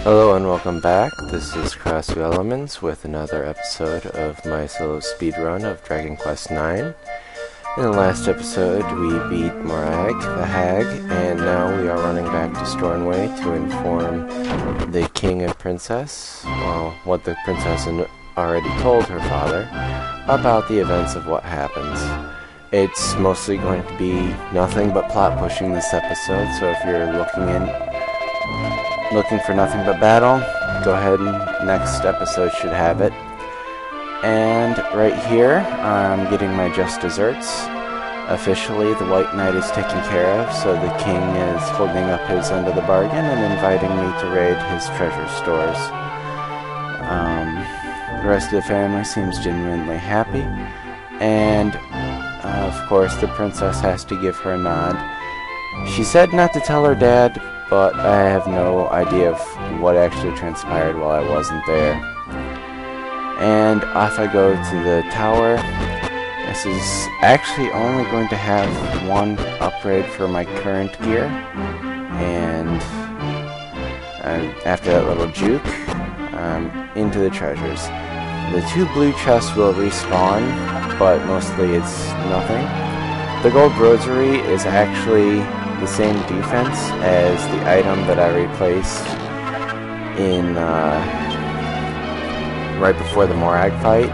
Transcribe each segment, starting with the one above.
Hello and welcome back. This is KurossuElemenze with another episode of my solo speedrun of Dragon Quest IX. In the last episode, we beat Morag, the Hag, and now we are running back to Stornway to inform the king and princess, well, what the princess already told her father, about the events of what happens. It's mostly going to be nothing but plot pushing this episode, so if you're looking for nothing but battle, go ahead and next episode should have it. And right here, I'm getting my just desserts. Officially, the Wight-Right Knight is taken care of, so the king is holding up his end of the bargain and inviting me to raid his treasure stores. The rest of the family seems genuinely happy, and of course the princess has to give her a nod. She said not to tell her dad, but I have no idea of what actually transpired while I wasn't there. And off I go to the tower. This is actually only going to have one upgrade for my current gear. And after that little juke, into the treasures. The two blue chests will respawn, but mostly it's nothing. The gold rosary is actually the same defense as the item that I replaced in right before the Morag fight,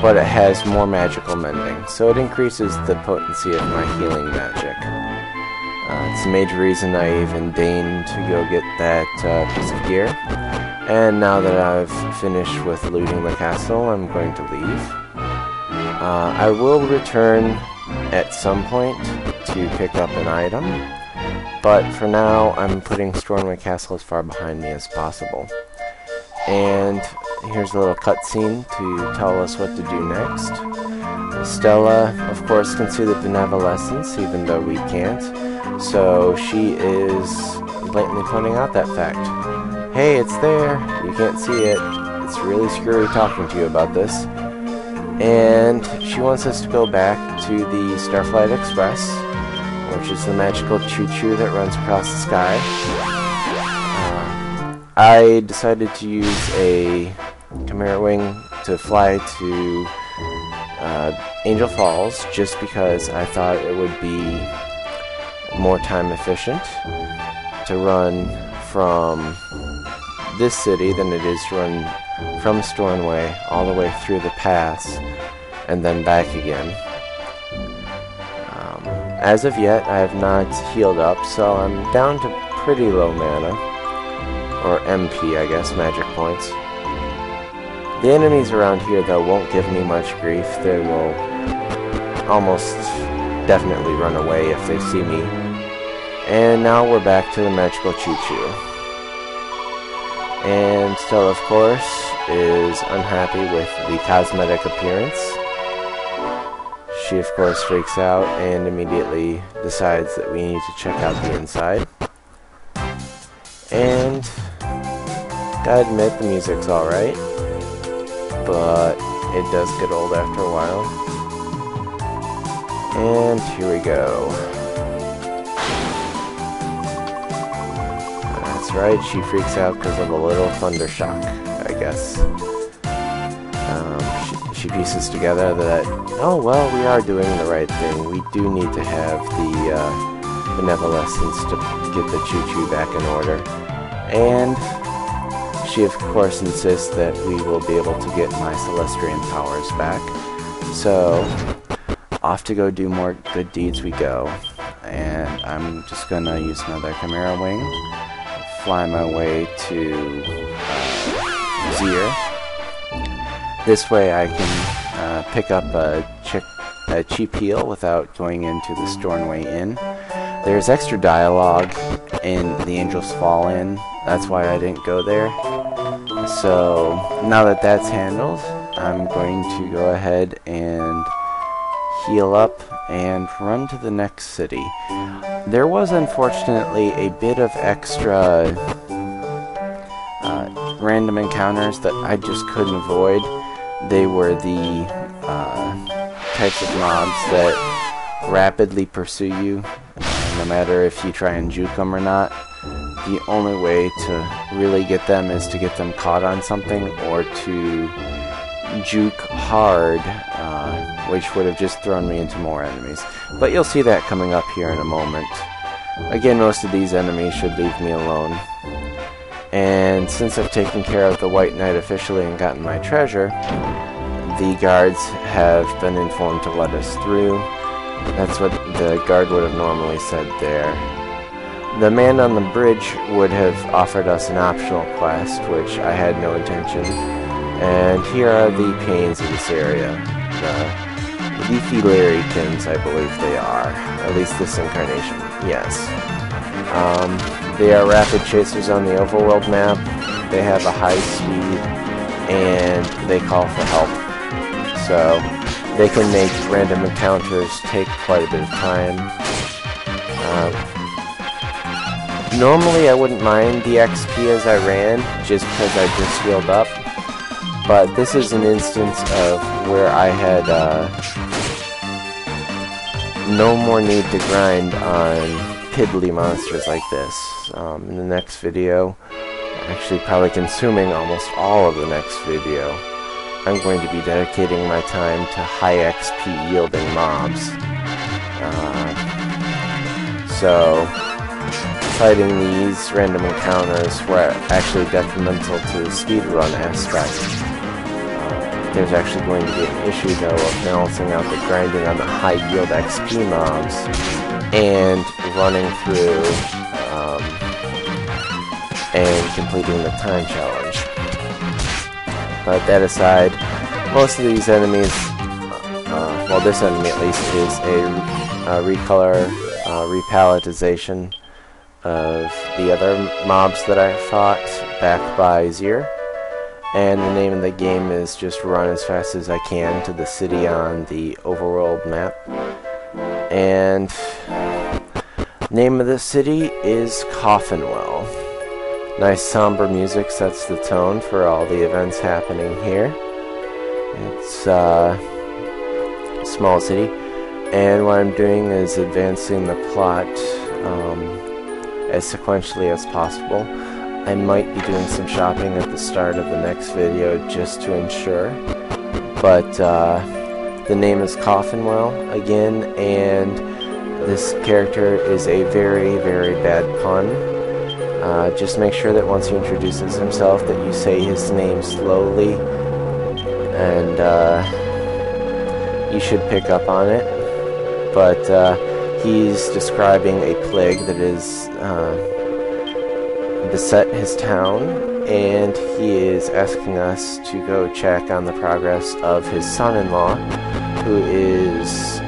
but it has more magical mending, so it increases the potency of my healing magic. It's a major reason I even deigned to go get that piece of gear. And now that I've finished with looting the castle, I'm going to leave. I will return at some point to pick up an item, but for now I'm putting Stornway Castle as far behind me as possible. And here's a little cutscene to tell us what to do next. Stella, of course, can see the benevolence, even though we can't, so she is blatantly pointing out that fact. Hey, it's there, you can't see it, it's really screwy talking to you about this. And she wants us to go back to the Starflight Express, which is the magical choo-choo that runs across the sky. I decided to use a Chimera Wing to fly to Angel Falls just because I thought it would be more time efficient to run from this city than it is to run from Stornway all the way through the pass and then back again. As of yet, I have not healed up, so I'm down to pretty low mana, or MP, I guess, magic points. The enemies around here, though, won't give me much grief. They will almost definitely run away if they see me. And now we're back to the magical choo-choo. And Stella, of course, is unhappy with the cosmetic appearance. She, of course, freaks out and immediately decides that we need to check out the inside. And gotta admit, the music's alright, but it does get old after a while. And here we go. That's right, she freaks out because of a little thunder shock, I guess. She pieces together that, oh well, we are doing the right thing. We do need to have the benevolence to get the choo-choo back in order. And she, of course, insists that we will be able to get my Celestian powers back. So, off to go do more good deeds we go. And I'm just gonna use another Chimera Wing, fly my way to Zier. This way I can pick up a cheap heal without going into the Stornway Inn. There's extra dialogue in the Angel's Fall Inn, that's why I didn't go there. So now that that's handled, I'm going to go ahead and heal up and run to the next city. There was unfortunately a bit of extra random encounters that I just couldn't avoid. They were the types of mobs that rapidly pursue you, no matter if you try and juke them or not. the only way to really get them is to get them caught on something or to juke hard, which would have just thrown me into more enemies. But you'll see that coming up here in a moment. Again, most of these enemies should leave me alone. And since I've taken care of the Wight-Right Knight officially and gotten my treasure, the guards have been informed to let us through. That's what the guard would have normally said there. The man on the bridge would have offered us an optional quest, which I had no intention. And here are the pains of this area. The leafy larrykins, I believe they are. At least this incarnation, yes. They are rapid chasers on the overworld map. They have a high speed, and they call for help. So they can make random encounters take quite a bit of time. Normally I wouldn't mind the XP as I ran, just because I just healed up. But this is an instance of where I had no more need to grind on piddly monsters like this. In the next video, actually probably consuming almost all of the next video, I'm going to be dedicating my time to high XP yielding mobs. So fighting these random encounters were actually detrimental to the speedrun aspect. There's actually going to be an issue though of balancing out the grinding on the high yield XP mobs and running through and completing the time challenge. But that aside, most of these enemies, well, this enemy at least, is a repalletization of the other mobs that I fought back by Zir. And the name of the game is just run as fast as I can to the city on the overworld map. And name of the city is Coffinwell. Nice somber music sets the tone for all the events happening here. It's a small city, and what I'm doing is advancing the plot as sequentially as possible. I might be doing some shopping at the start of the next video just to ensure, but the name is Coffinwell again, and this character is a very, very bad pun. Just make sure that once he introduces himself that you say his name slowly, and you should pick up on it. But he's describing a plague that is beset his town, and he is asking us to go check on the progress of his son-in-law, who is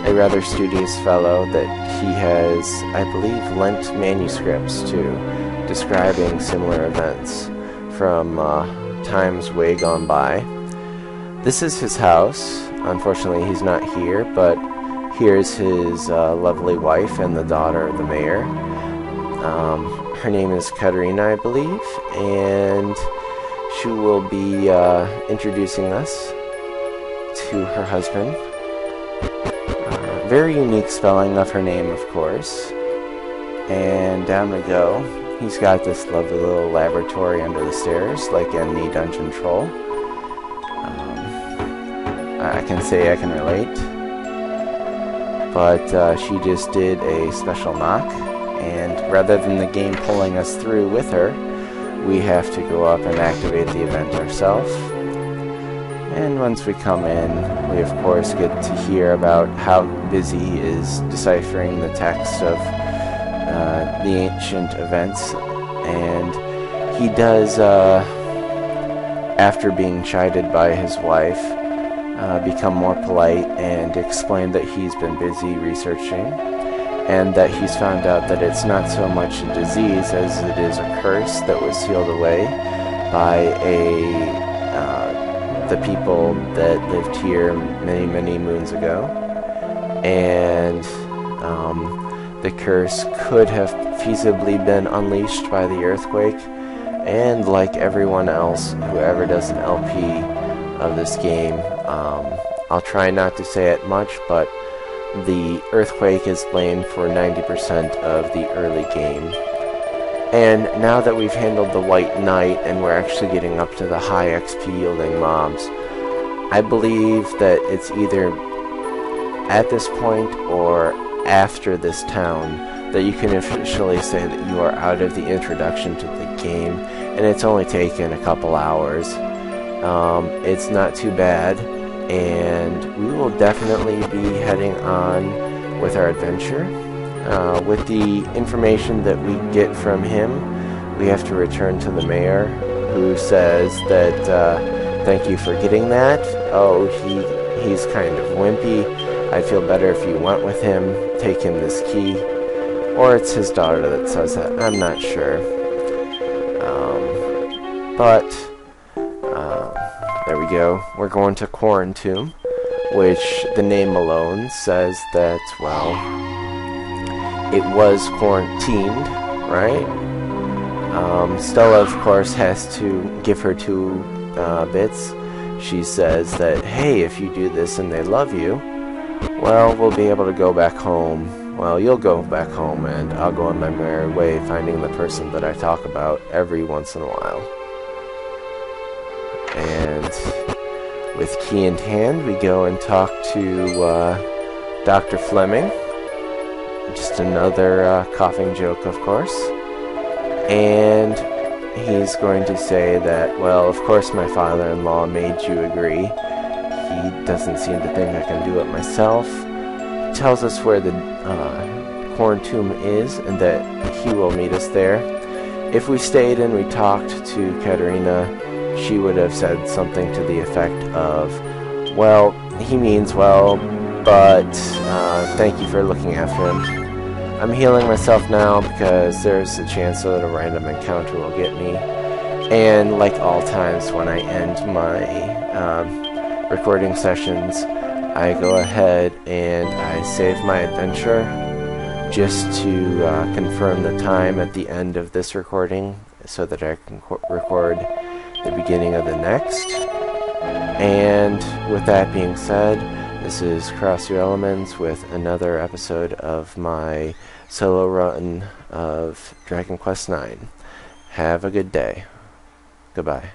a rather studious fellow that he has, I believe, lent manuscripts to, describing similar events from times way gone by. This is his house. Unfortunately, he's not here, but here's his lovely wife and the daughter of the mayor. Her name is Katerina, I believe, and she will be introducing us to her husband. Very unique spelling of her name, of course. And down we go. He's got this lovely little laboratory under the stairs, like any dungeon troll. I can say I can relate. But she just did a special knock, and rather than the game pulling us through with her, we have to go up and activate the event ourselves. And once we come in, we of course get to hear about how busy he is deciphering the text of the ancient events. And he does, after being chided by his wife, become more polite and explain that he's been busy researching, and that he's found out that it's not so much a disease as it is a curse that was sealed away by the people that lived here many, many moons ago. And the curse could have feasibly been unleashed by the earthquake, and like everyone else who ever does an LP of this game, I'll try not to say it much, but the earthquake is blamed for 90% of the early game. And now that we've handled the Wight-Right Knight and we're actually getting up to the high XP yielding mobs, I believe that it's either at this point or after this town that you can officially say that you are out of the introduction to the game, and it's only taken a couple hours. It's not too bad, and we will definitely be heading on with our adventure. With the information that we get from him, we have to return to the mayor, who says that thank you for getting that. Oh, he's kind of wimpy. I'd feel better if you went with him, take him this key. Or it's his daughter that says that. I'm not sure. There we go. We're going to KurossuElemenze, which the name alone says that, well, it was quarantined, right? Stella, of course, has to give her 2 bits. She says that, hey, if you do this and they love you, well, we'll be able to go back home. Well, you'll go back home, and I'll go on my merry way finding the person that I talk about every once in a while. And with key in hand, we go and talk to Dr. Fleming. Just another coughing joke, of course. And he's going to say that, well, of course my father-in-law made you agree. He doesn't seem to think I can do it myself. He tells us where the KurossuElemenze is and that he will meet us there. If we stayed and we talked to Katerina, she would have said something to the effect of, well, he means well, but thank you for looking after him. I'm healing myself now because there's a chance that a random encounter will get me. And like all times when I end my recording sessions, I go ahead and I save my adventure just to confirm the time at the end of this recording so that I can record the beginning of the next. And with that being said, this is KurossuElemenze with another episode of my solo run of Dragon Quest IX. Have a good day. Goodbye.